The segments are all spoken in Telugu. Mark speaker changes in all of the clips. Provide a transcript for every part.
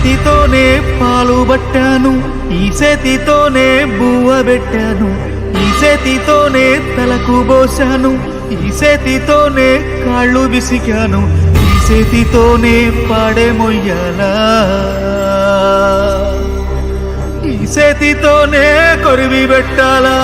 Speaker 1: చేతితోనే పాలు పట్టాను, ఈ చేతితోనే బువ్వ పెట్టాను, ఈ చేతితోనే తలకు పోశాను, ఈ చేతితోనే కాళ్ళు విసికాను, ఈ చేతితోనే పాడే మొయ్యాలా, ఈ చేతితోనే కొరివి పెట్టాలా.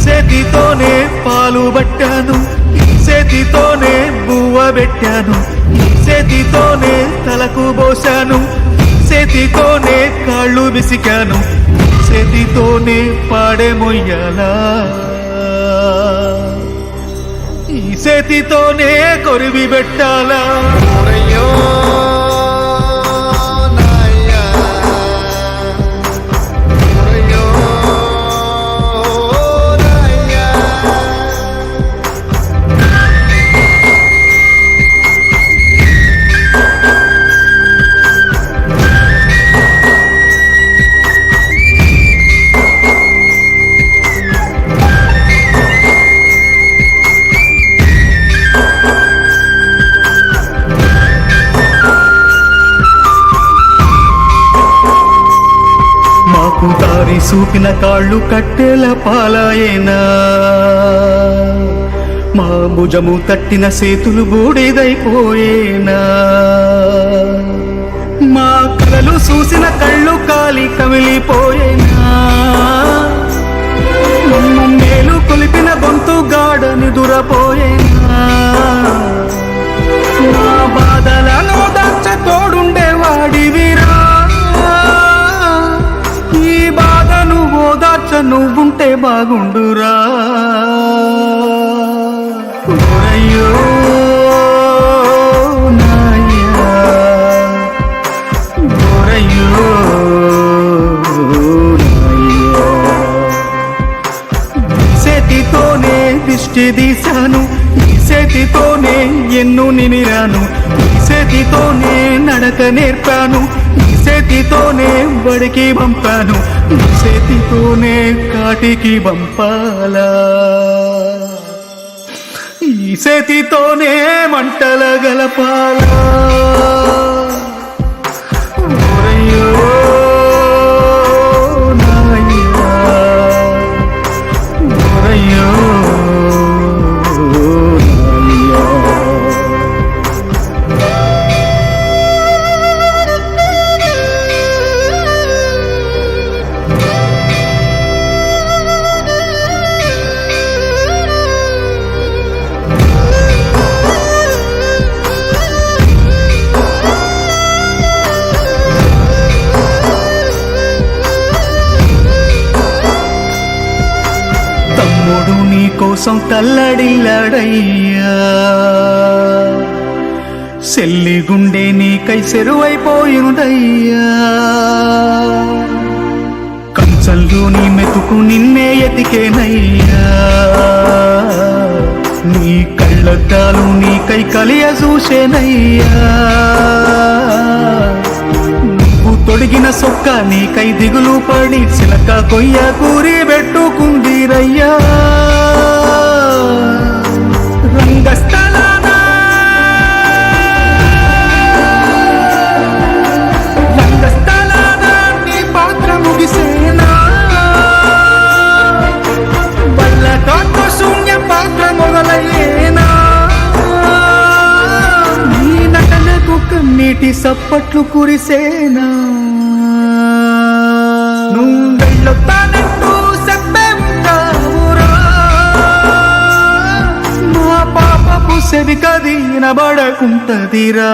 Speaker 1: చేతితోనే పాలు పట్టాను, ఈ చేతితోనే బువ్వ పెట్టాను, ఈ చేతితోనే తలకు పోశాను, ఈ చేతితోనే కాళ్ళు విసికాను, ఈ చేతితోనే పాడే మొయ్యాలా, ఈ చేతితోనే కొరివి పెట్టాలా. దారి చూపిన కాళ్ళు కట్టెల పాలాయేనా, మా భుజము తట్టిన చేతులు బూడిదైపోయేనా, మా కలలు చూసిన కళ్ళు కాలి కమిలిపోయేనా, మేలు కొలిపిన గొంతు గాడని దురపోయేనా, మా బాధలను దాచ తోడుండేవాడివిరా, ఈ బాధను ఓదార్చ నువ్వుంటే బాగుండురా. ఓరయ్యో నాయ్యా, ఓరయ్యో నాయ్యా, ఈ చేతితోనే దిష్టి తీశాను, ఈ చేతితోనే ఎన్ను నిమిరాను, ఈ చేతితోనే నడక నేర్పాను, ఈ చేతితోనే బడికి పంపాను, ఈ చేతితోనే కాటికి పంపాలా, ఈ చేతితోనే మంటల గలపాలా. ఓరయ్యో నాయ్యా, ఓరయ్యో నాయ్యా. తమ్ముడు నీ కోసం తల్లడిల్లాడయ్యా, సెల్లి గుండె నీకై చెరువైపోయిందయ్యా, కంచంలో నీ మెతుకు నిన్నే ఎతికేనయ్యా, నీ కళ్ళద్దాలు నీకై కలియ చూసేనయ్యా, తొడిగిన సొక్క నీకై దిగులు పడి చిలక కొయ్య కూరి పెట్టుకుందిరయ్యా, రంగస్థలాన నీ పాత్ర ముగిసేనా, బల్లతో శూన్య పాత్ర మొదలయ్యేనా, నీ నటనకు కన్నీటి సప్పట్లు కురిసేనా, నువ్వెళ్ళొత్తానంటూ చెప్పే ఉంటావురా, మా పాపపు సెవి కదినబడకుంటదిరా.